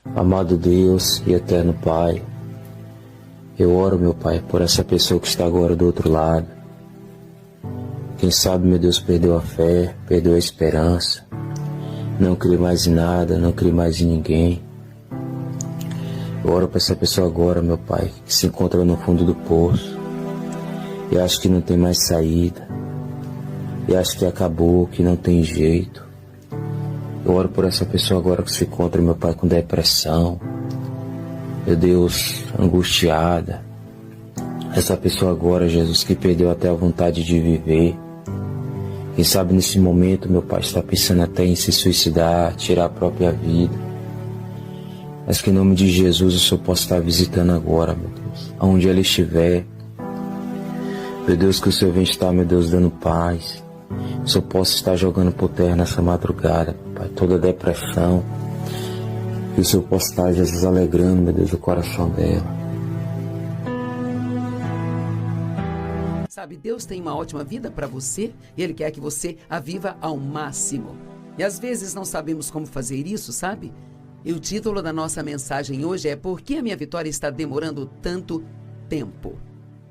Amado Deus e eterno Pai, eu oro, meu Pai, por essa pessoa que está agora do outro lado. Quem sabe, meu Deus, perdeu a fé, perdeu a esperança, não crê mais em nada, não crê mais em ninguém. Eu oro para essa pessoa agora, meu Pai, que se encontra no fundo do poço e acha que não tem mais saída, e acha que acabou, que não tem jeito. Eu oro por essa pessoa agora que se encontra, meu Pai, com depressão, meu Deus, angustiada. Essa pessoa agora, Jesus, que perdeu até a vontade de viver. Quem sabe nesse momento, meu Pai, está pensando até em se suicidar, tirar a própria vida. Mas que em nome de Jesus o Senhor possa estar visitando agora, meu Deus, aonde ela estiver. Meu Deus, que o Senhor venha estar, meu Deus, dando paz. O Senhor possa estar jogando por terra nessa madrugada, Pai, toda depressão. Que o Senhor possa estar, Jesus, alegrando, meu Deus, o coração dela. Sabe, Deus tem uma ótima vida para você e Ele quer que você a viva ao máximo. E às vezes não sabemos como fazer isso, sabe? E o título da nossa mensagem hoje é Por que a minha vitória está demorando tanto tempo?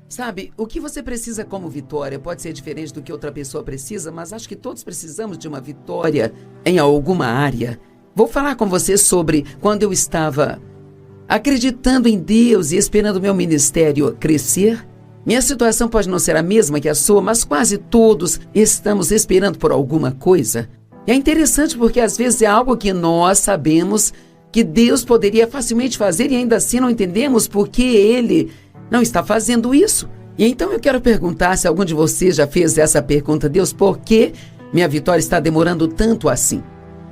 Sabe, o que você precisa como vitória pode ser diferente do que outra pessoa precisa, mas acho que todos precisamos de uma vitória em alguma área. Vou falar com você sobre quando eu estava acreditando em Deus e esperando meu ministério crescer. Minha situação pode não ser a mesma que a sua, mas quase todos estamos esperando por alguma coisa. E é interessante porque às vezes é algo que nós sabemos que Deus poderia facilmente fazer e ainda assim não entendemos por que Ele não está fazendo isso. E então eu quero perguntar se algum de vocês já fez essa pergunta: Deus, por que minha vitória está demorando tanto assim?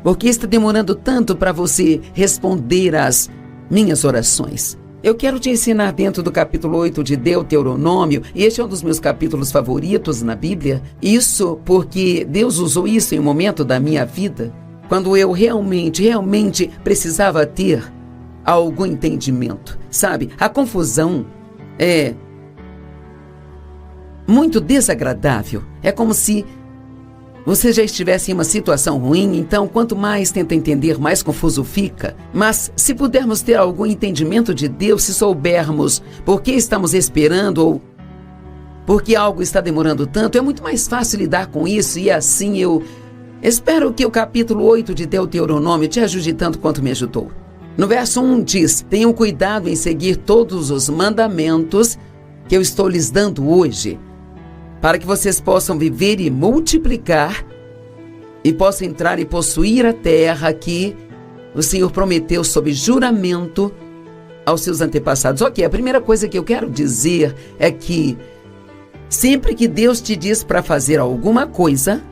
Por que está demorando tanto para você responder às minhas orações? Eu quero te ensinar dentro do capítulo 8 de Deuteronômio, e este é um dos meus capítulos favoritos na Bíblia, isso porque Deus usou isso em um momento da minha vida, quando eu realmente precisava ter algum entendimento. Sabe, a confusão é muito desagradável. É como se você já estivesse em uma situação ruim, então quanto mais tenta entender, mais confuso fica. Mas se pudermos ter algum entendimento de Deus, se soubermos por que estamos esperando ou por que algo está demorando tanto, é muito mais fácil lidar com isso. E assim eu espero que o capítulo 8 de Deuteronômio te ajude tanto quanto me ajudou. No verso 1 diz: tenham cuidado em seguir todos os mandamentos que eu estou lhes dando hoje, para que vocês possam viver e multiplicar e possam entrar e possuir a terra que o Senhor prometeu sob juramento aos seus antepassados. Ok, a primeira coisa que eu quero dizer é que sempre que Deus te diz para fazer alguma coisa,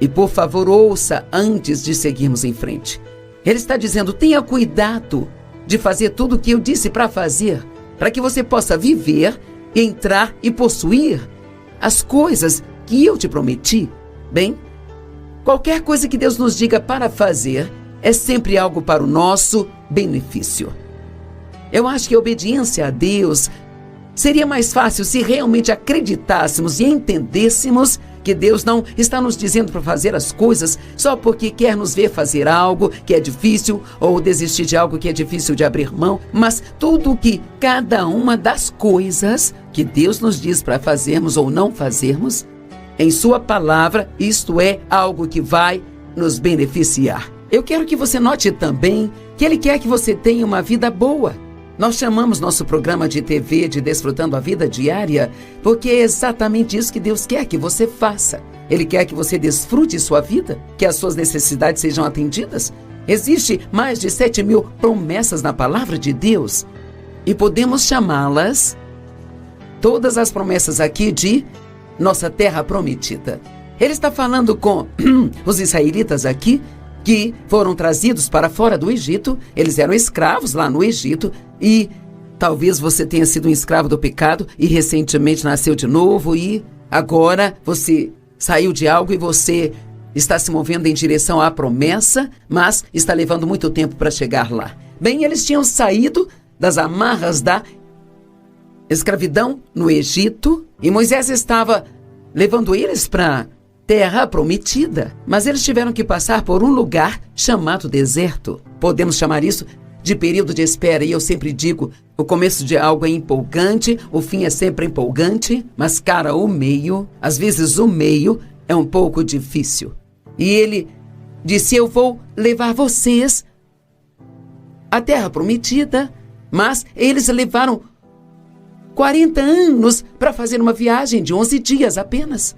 e por favor ouça antes de seguirmos em frente, Ele está dizendo: tenha cuidado de fazer tudo o que eu disse para fazer, para que você possa viver, entrar e possuir as coisas que eu te prometi. Bem, qualquer coisa que Deus nos diga para fazer é sempre algo para o nosso benefício. Eu acho que a obediência a Deus seria mais fácil se realmente acreditássemos e entendêssemos que Deus não está nos dizendo para fazer as coisas só porque quer nos ver fazer algo que é difícil ou desistir de algo que é difícil de abrir mão, mas tudo que cada uma das coisas que Deus nos diz para fazermos ou não fazermos, em sua palavra, isto é algo que vai nos beneficiar. Eu quero que você note também que Ele quer que você tenha uma vida boa. Nós chamamos nosso programa de TV de Desfrutando a Vida Diária porque é exatamente isso que Deus quer que você faça. Ele quer que você desfrute sua vida, que as suas necessidades sejam atendidas. Existe mais de 7.000 promessas na palavra de Deus e podemos chamá-las, todas as promessas aqui, de nossa terra prometida. Ele está falando com os israelitas aqui, que foram trazidos para fora do Egito. Eles eram escravos lá no Egito e talvez você tenha sido um escravo do pecado e recentemente nasceu de novo e agora você saiu de algo e você está se movendo em direção à promessa, mas está levando muito tempo para chegar lá. Bem, eles tinham saído das amarras da escravidão no Egito e Moisés estava levando eles para terra prometida, mas eles tiveram que passar por um lugar chamado deserto. Podemos chamar isso de período de espera. E eu sempre digo, o começo de algo é empolgante, o fim é sempre empolgante, mas, cara, o meio, às vezes o meio é um pouco difícil. E ele disse, eu vou levar vocês à terra prometida, mas eles levaram 40 anos para fazer uma viagem de 11 dias apenas.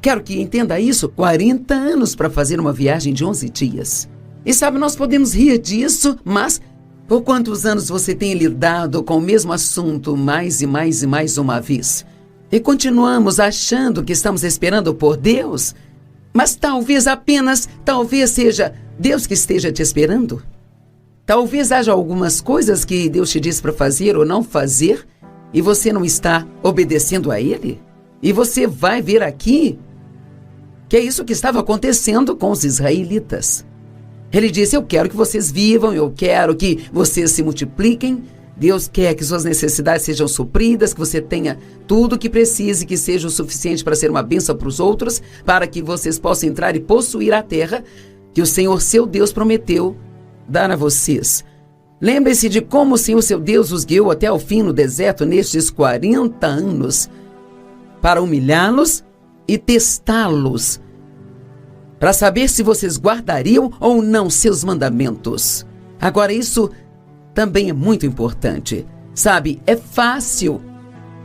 Quero que entenda isso, 40 anos para fazer uma viagem de 11 dias. E sabe, nós podemos rir disso, mas por quantos anos você tem lidado com o mesmo assunto mais e mais e mais uma vez? E continuamos achando que estamos esperando por Deus, mas talvez seja Deus que esteja te esperando. Talvez haja algumas coisas que Deus te diz para fazer ou não fazer, e você não está obedecendo a Ele. E você vai ver aqui que é isso que estava acontecendo com os israelitas. Ele disse, eu quero que vocês vivam, eu quero que vocês se multipliquem. Deus quer que suas necessidades sejam supridas, que você tenha tudo o que precise, que seja o suficiente para ser uma bênção para os outros, para que vocês possam entrar e possuir a terra que o Senhor, seu Deus, prometeu dar a vocês. Lembre-se de como o Senhor, seu Deus, os guiou até o fim no deserto nestes 40 anos para humilhá-los e testá-los, para saber se vocês guardariam ou não seus mandamentos. Agora, isso também é muito importante. Sabe, é fácil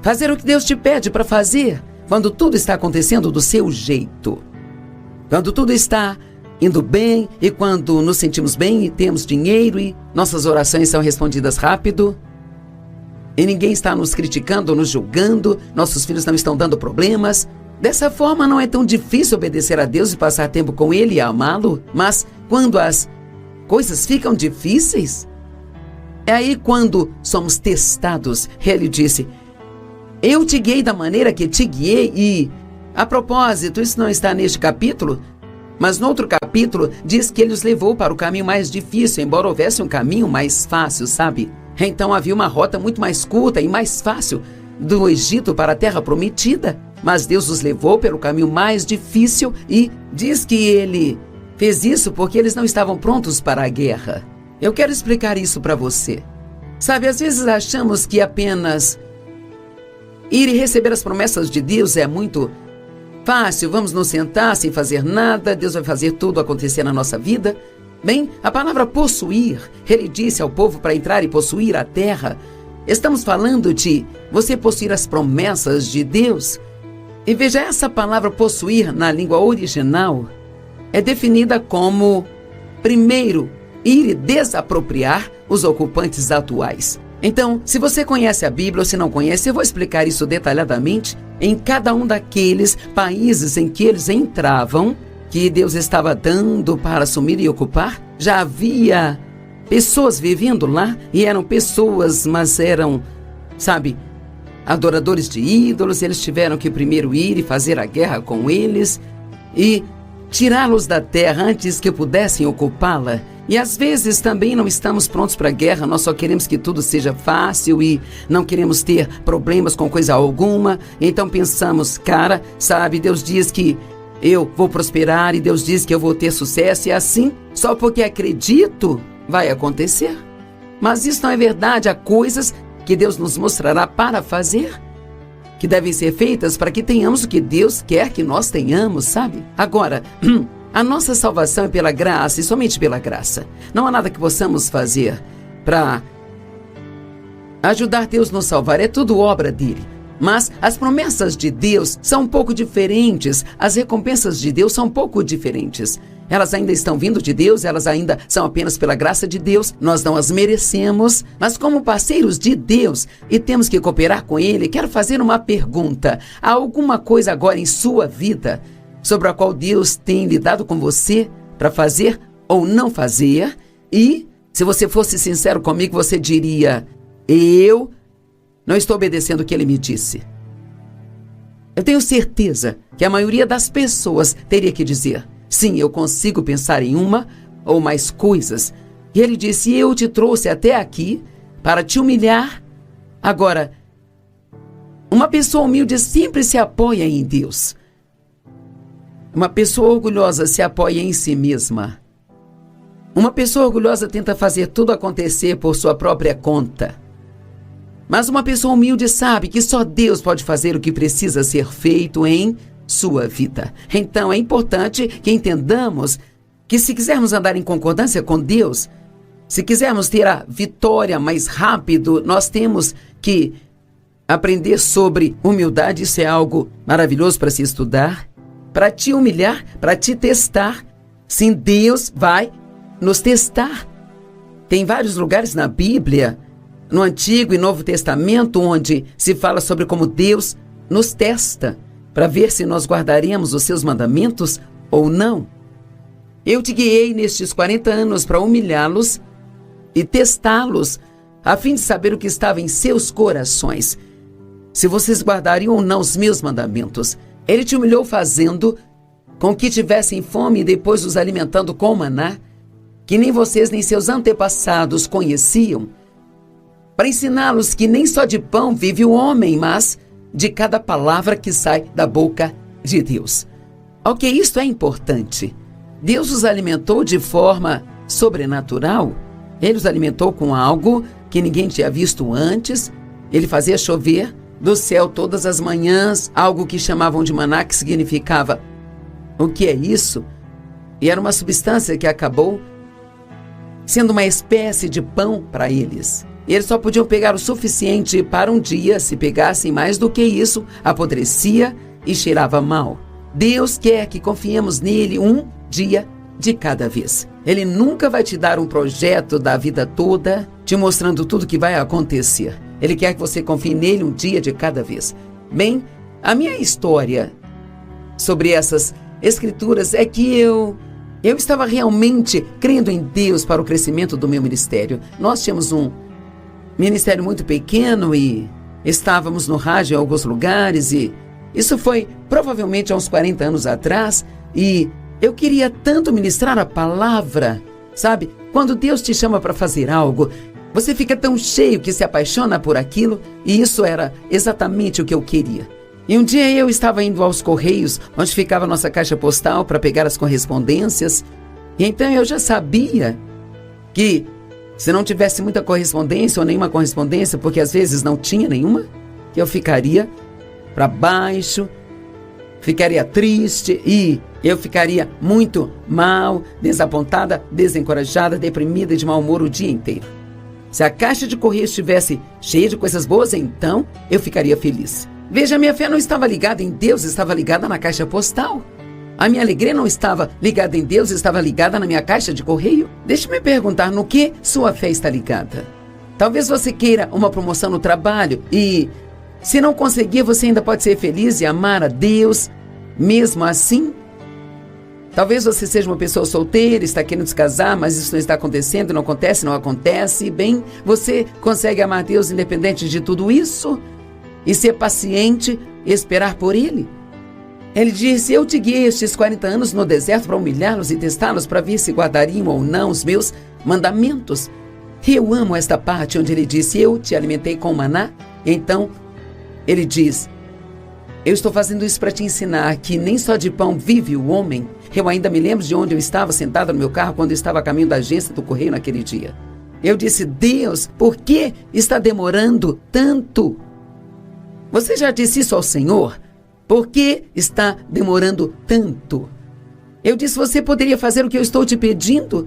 fazer o que Deus te pede para fazer quando tudo está acontecendo do seu jeito. Quando tudo está indo bem e quando nos sentimos bem e temos dinheiro e nossas orações são respondidas rápido. E ninguém está nos criticando ou nos julgando, nossos filhos não estão dando problemas. Dessa forma não é tão difícil obedecer a Deus e passar tempo com Ele e amá-lo. Mas quando as coisas ficam difíceis, é aí quando somos testados. Ele disse, eu te guiei da maneira que te guiei e, a propósito, isso não está neste capítulo, mas no outro capítulo diz que ele os levou para o caminho mais difícil, embora houvesse um caminho mais fácil, sabe? Então havia uma rota muito mais curta e mais fácil do Egito para a terra prometida. Mas Deus os levou pelo caminho mais difícil e diz que ele fez isso porque eles não estavam prontos para a guerra. Eu quero explicar isso para você. Sabe, às vezes achamos que apenas ir e receber as promessas de Deus é muito fácil, vamos nos sentar sem fazer nada, Deus vai fazer tudo acontecer na nossa vida. Bem, a palavra possuir, ele disse ao povo para entrar e possuir a terra. Estamos falando de você possuir as promessas de Deus. E veja, essa palavra possuir na língua original é definida como, primeiro, ir e desapropriar os ocupantes atuais. Então, se você conhece a Bíblia ou se não conhece, eu vou explicar isso detalhadamente em cada um daqueles países em que eles entravam, que Deus estava dando para assumir e ocupar. Já havia pessoas vivendo lá e eram pessoas, mas eram, sabe, adoradores de ídolos. Eles tiveram que primeiro ir e fazer a guerra com eles e tirá-los da terra antes que pudessem ocupá-la. E às vezes também não estamos prontos para a guerra, nós só queremos que tudo seja fácil e não queremos ter problemas com coisa alguma. Então pensamos, cara, sabe, Deus diz que eu vou prosperar e Deus diz que eu vou ter sucesso e assim, só porque acredito, vai acontecer. Mas isso não é verdade, há coisas que Deus nos mostrará para fazer, que devem ser feitas para que tenhamos o que Deus quer que nós tenhamos, sabe? Agora, a nossa salvação é pela graça e somente pela graça. Não há nada que possamos fazer para ajudar Deus a nos salvar, é tudo obra dele. Mas as promessas de Deus são um pouco diferentes, as recompensas de Deus são um pouco diferentes. Elas ainda estão vindo de Deus, elas ainda são apenas pela graça de Deus, nós não as merecemos, mas como parceiros de Deus e temos que cooperar com Ele, quero fazer uma pergunta. Há alguma coisa agora em sua vida sobre a qual Deus tem lidado com você para fazer ou não fazer? E, se você fosse sincero comigo, você diria, eu não estou obedecendo o que Ele me disse. Eu tenho certeza que a maioria das pessoas teria que dizer, sim, eu consigo pensar em uma ou mais coisas. E Ele disse, eu te trouxe até aqui para te humilhar. Agora, uma pessoa humilde sempre se apoia em Deus. Uma pessoa orgulhosa se apoia em si mesma. Uma pessoa orgulhosa tenta fazer tudo acontecer por sua própria conta. Mas uma pessoa humilde sabe que só Deus pode fazer o que precisa ser feito em sua vida. Então é importante que entendamos que se quisermos andar em concordância com Deus, se quisermos ter a vitória mais rápido, nós temos que aprender sobre humildade. Isso é algo maravilhoso para se estudar, para te humilhar, para te testar. Sim, Deus vai nos testar. Tem vários lugares na Bíblia, no Antigo e Novo Testamento, onde se fala sobre como Deus nos testa, para ver se nós guardaremos os seus mandamentos ou não. Eu te guiei nestes 40 anos para humilhá-los e testá-los, a fim de saber o que estava em seus corações, se vocês guardariam ou não os meus mandamentos. Ele te humilhou fazendo com que tivessem fome e depois os alimentando com maná, que nem vocês nem seus antepassados conheciam, para ensiná-los que nem só de pão vive o homem, mas de cada palavra que sai da boca de Deus. Ok, isto é importante. Deus os alimentou de forma sobrenatural. Ele os alimentou com algo que ninguém tinha visto antes. Ele fazia chover do céu todas as manhãs, algo que chamavam de maná, que significava o que é isso? E era uma substância que acabou sendo uma espécie de pão para eles. Eles só podiam pegar o suficiente para um dia. Se pegassem mais do que isso, apodrecia e cheirava mal. Deus quer que confiemos nele um dia de cada vez. Ele nunca vai te dar um projeto da vida toda, te mostrando tudo que vai acontecer. Ele quer que você confie nele um dia de cada vez. Bem, a minha história sobre essas escrituras é que eu estava realmente crendo em Deus para o crescimento do meu ministério. Nós tínhamos um ministério muito pequeno e estávamos no rádio em alguns lugares, e isso foi provavelmente há uns 40 anos atrás, e eu queria tanto ministrar a palavra, sabe? Quando Deus te chama para fazer algo, você fica tão cheio que se apaixona por aquilo, e isso era exatamente o que eu queria. E um dia eu estava indo aos Correios, onde ficava a nossa caixa postal, para pegar as correspondências, e então eu já sabia que se não tivesse muita correspondência ou nenhuma correspondência, porque às vezes não tinha nenhuma, que eu ficaria para baixo, ficaria triste e eu ficaria muito mal, desapontada, desencorajada, deprimida e de mau humor o dia inteiro. Se a caixa de correio estivesse cheia de coisas boas, então eu ficaria feliz. Veja, minha fé não estava ligada em Deus, estava ligada na caixa postal. A minha alegria não estava ligada em Deus, estava ligada na minha caixa de correio. Deixe-me perguntar, no que sua fé está ligada? Talvez você queira uma promoção no trabalho e, se não conseguir, você ainda pode ser feliz e amar a Deus mesmo assim. Talvez você seja uma pessoa solteira, está querendo se casar, mas isso não está acontecendo, não acontece. Bem, você consegue amar Deus independente de tudo isso e ser paciente e esperar por Ele? Ele disse: eu te guiei estes 40 anos no deserto para humilhá-los e testá-los para ver se guardariam ou não os meus mandamentos. Eu amo esta parte onde ele disse: eu te alimentei com maná. Então, ele diz: eu estou fazendo isso para te ensinar que nem só de pão vive o homem. Eu ainda me lembro de onde eu estava sentada no meu carro quando eu estava a caminho da agência do correio naquele dia. Eu disse: Deus, por que está demorando tanto? Você já disse isso ao Senhor? Por que está demorando tanto? Eu disse: você poderia fazer o que eu estou te pedindo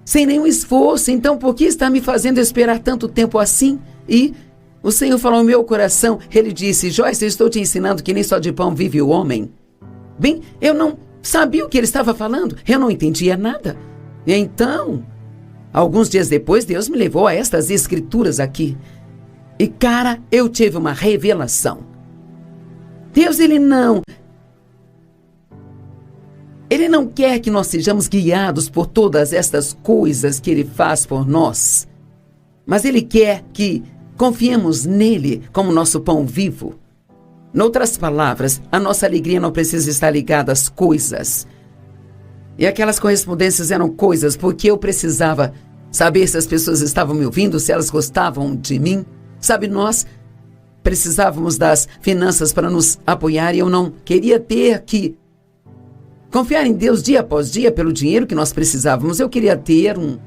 sem nenhum esforço, então por que está me fazendo esperar tanto tempo assim? E o Senhor falou ao meu coração, ele disse: Joyce, eu estou te ensinando que nem só de pão vive o homem. Bem, eu não sabia o que ele estava falando, eu não entendia nada. E então, alguns dias depois, Deus me levou a estas escrituras aqui. E cara, eu tive uma revelação. Deus, Ele não quer que nós sejamos guiados por todas estas coisas que Ele faz por nós. Mas Ele quer que confiemos nele como nosso pão vivo. Noutras palavras, a nossa alegria não precisa estar ligada às coisas. E aquelas correspondências eram coisas porque eu precisava saber se as pessoas estavam me ouvindo, se elas gostavam de mim. Sabe, nós precisávamos das finanças para nos apoiar e eu não queria ter que confiar em Deus dia após dia pelo dinheiro que nós precisávamos. Eu queria ter um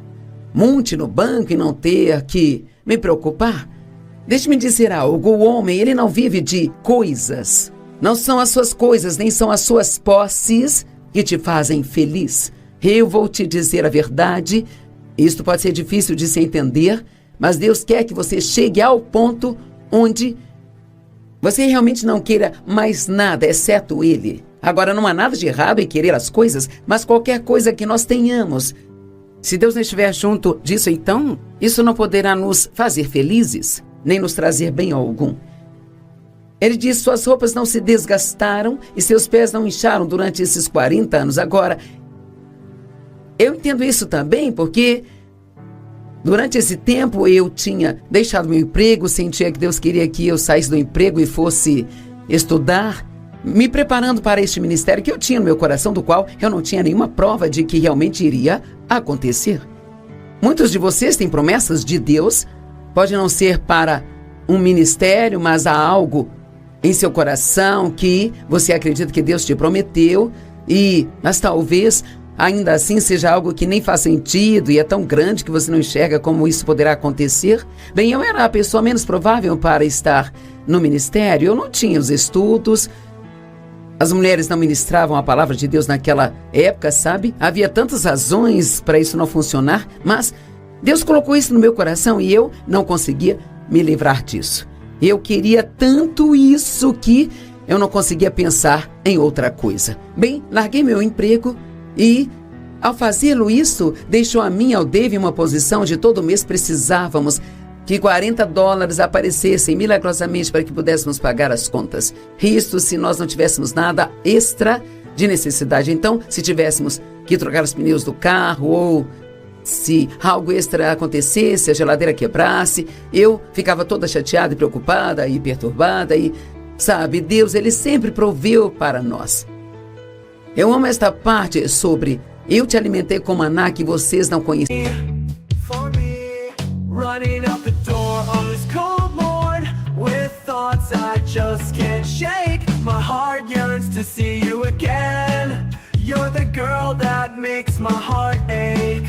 monte no banco e não ter que me preocupar. Deixe-me dizer algo, o homem, ele não vive de coisas. Não são as suas coisas, nem são as suas posses que te fazem feliz. Eu vou te dizer a verdade, isto pode ser difícil de se entender, mas Deus quer que você chegue ao ponto onde você realmente não queira mais nada, exceto Ele. Agora, não há nada de errado em querer as coisas, mas qualquer coisa que nós tenhamos. Se Deus não estiver junto disso, então, isso não poderá nos fazer felizes, nem nos trazer bem algum. Ele diz, suas roupas não se desgastaram e seus pés não incharam durante esses 40 anos. Agora, eu entendo isso também porque durante esse tempo eu tinha deixado meu emprego, sentia que Deus queria que eu saísse do emprego e fosse estudar, me preparando para este ministério que eu tinha no meu coração, do qual eu não tinha nenhuma prova de que realmente iria acontecer. Muitos de vocês têm promessas de Deus, pode não ser para um ministério, mas há algo em seu coração que você acredita que Deus te prometeu, mas talvez ainda assim seja algo que nem faz sentido e é tão grande que você não enxerga como isso poderá acontecer. Bem, eu era a pessoa menos provável para estar no ministério. Eu não tinha os estudos, as mulheres não ministravam a palavra de Deus naquela época, sabe? Havia tantas razões para isso não funcionar, mas Deus colocou isso no meu coração e eu não conseguia me livrar disso. Eu queria tanto isso que eu não conseguia pensar em outra coisa. Bem, larguei meu emprego e, ao fazê-lo isso, deixou a mim e ao Dave uma posição onde todo mês precisávamos que $40 aparecessem milagrosamente para que pudéssemos pagar as contas. Isto se nós não tivéssemos nada extra de necessidade. Então, se tivéssemos que trocar os pneus do carro ou se algo extra acontecesse, a geladeira quebrasse, eu ficava toda chateada e preocupada e perturbada e, sabe, Deus, Ele sempre proveu para nós. Eu amo esta parte sobre eu te alimentei com maná que vocês não conheciam. Running out the door on this cold morn with thoughts I just can't shake. My heart yearns to see you again. You're the girl that makes my heart ache.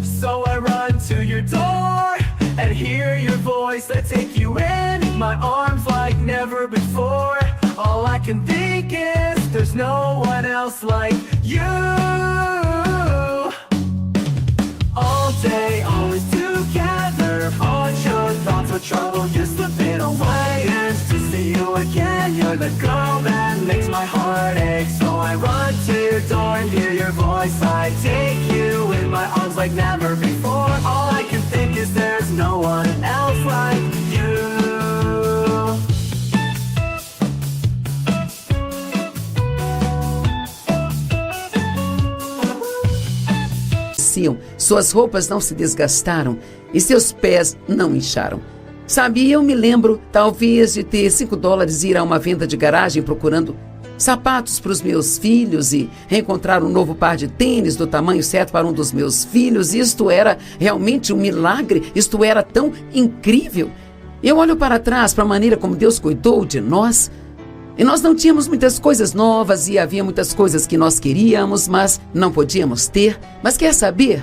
So I run to your door and hear your voice. I take you in my arms like never before. All I can think is there's no one else like you. All day, always together. All your thoughts of trouble just slipping away. And to see you again, you're the girl that makes my heart ache. So I run to your door and hear your voice. I take you in my arms like never before. All I can think is there's no one else like you. Suas roupas não se desgastaram e seus pés não incharam. Sabe, eu me lembro talvez de ter $5 e ir a uma venda de garagem procurando sapatos para os meus filhos e encontrar um novo par de tênis do tamanho certo para um dos meus filhos. Isto era realmente um milagre, isto era tão incrível. Eu olho para trás para a maneira como Deus cuidou de nós. E nós não tínhamos muitas coisas novas e havia muitas coisas que nós queríamos, mas não podíamos ter. Mas quer saber?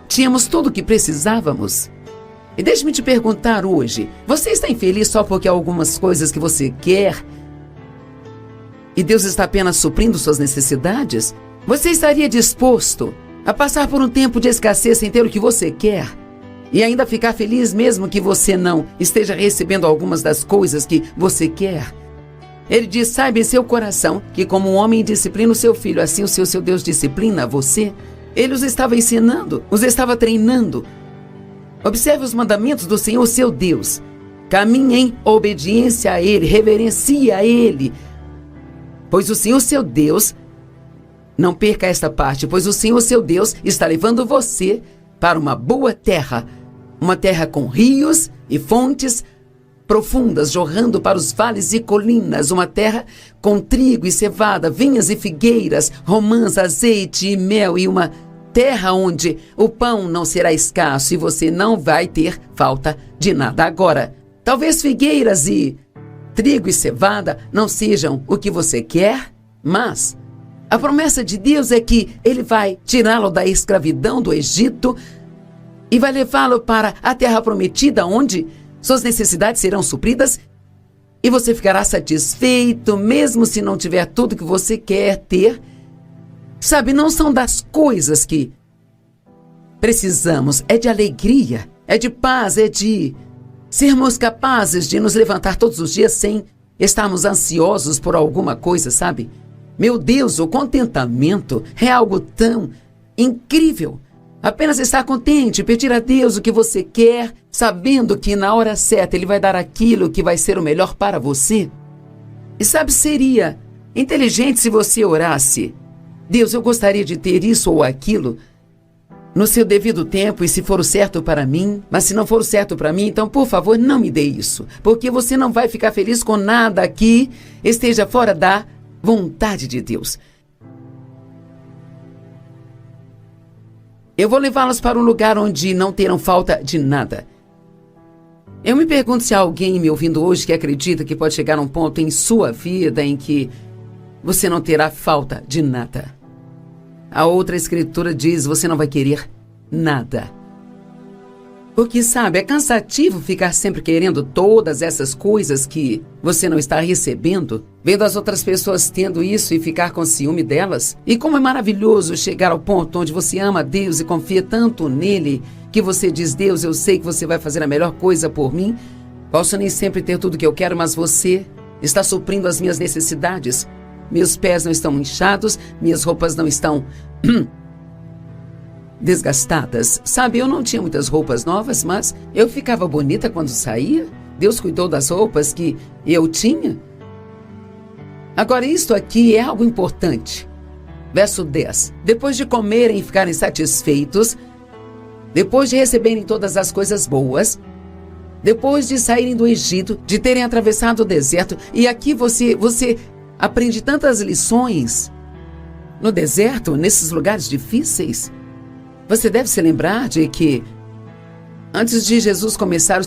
Tínhamos tudo o que precisávamos. E deixe-me te perguntar hoje, você está infeliz só porque há algumas coisas que você quer e Deus está apenas suprindo suas necessidades? Você estaria disposto a passar por um tempo de escassez sem ter o que você quer e ainda ficar feliz mesmo que você não esteja recebendo algumas das coisas que você quer? Ele diz, saiba em seu coração que como um homem disciplina o seu filho, assim o seu Deus disciplina você. Ele os estava ensinando, os estava treinando. Observe os mandamentos do Senhor, seu Deus. Caminhe em obediência a Ele, reverencie a Ele. Pois o Senhor, seu Deus, não perca esta parte, pois o Senhor, seu Deus, está levando você para uma boa terra. Uma terra com rios e fontes profundas jorrando para os vales e colinas, uma terra com trigo e cevada, vinhas e figueiras, romãs, azeite e mel, e uma terra onde o pão não será escasso e você não vai ter falta de nada. Agora, talvez figueiras e trigo e cevada não sejam o que você quer, mas A promessa de Deus é que Ele vai tirá-lo da escravidão do Egito e vai levá-lo para a terra prometida, onde suas necessidades serão supridas e você ficará satisfeito, mesmo se não tiver tudo que você quer ter. Sabe, não são das coisas que precisamos, é de alegria, é de paz, é de sermos capazes de nos levantar todos os dias sem estarmos ansiosos por alguma coisa, sabe? Meu Deus, o contentamento é algo tão incrível. Apenas estar contente, pedir a Deus o que você quer, sabendo que na hora certa Ele vai dar aquilo que vai ser o melhor para você. E sabe, seria inteligente se você orasse: Deus, eu gostaria de ter isso ou aquilo no seu devido tempo, e se for o certo para mim, mas se não for o certo para mim, então, por favor, não me dê isso, porque você não vai ficar feliz com nada que esteja fora da vontade de Deus. Eu vou levá-los para um lugar onde não terão falta de nada. Eu me pergunto se há alguém me ouvindo hoje que acredita que pode chegar a um ponto em sua vida em que você não terá falta de nada. A outra escritura diz: você não vai querer nada. Porque, sabe, é cansativo ficar sempre querendo todas essas coisas que você não está recebendo, vendo as outras pessoas tendo isso e ficar com ciúme delas. E como é maravilhoso chegar ao ponto onde você ama a Deus e confia tanto nele, que você diz: Deus, eu sei que você vai fazer a melhor coisa por mim. Posso nem sempre ter tudo que eu quero, mas você está suprindo as minhas necessidades. Meus pés não estão inchados, minhas roupas não estão desgastadas. Sabe, eu não tinha muitas roupas novas, mas eu ficava bonita quando saía. Deus cuidou das roupas que eu tinha. Agora, isto aqui é algo importante. Verso 10. Depois de comerem e ficarem satisfeitos, depois de receberem todas as coisas boas, depois de saírem do Egito, de terem atravessado o deserto, e aqui você aprende tantas lições no deserto, nesses lugares difíceis. Você deve se lembrar de que, antes de Jesus começar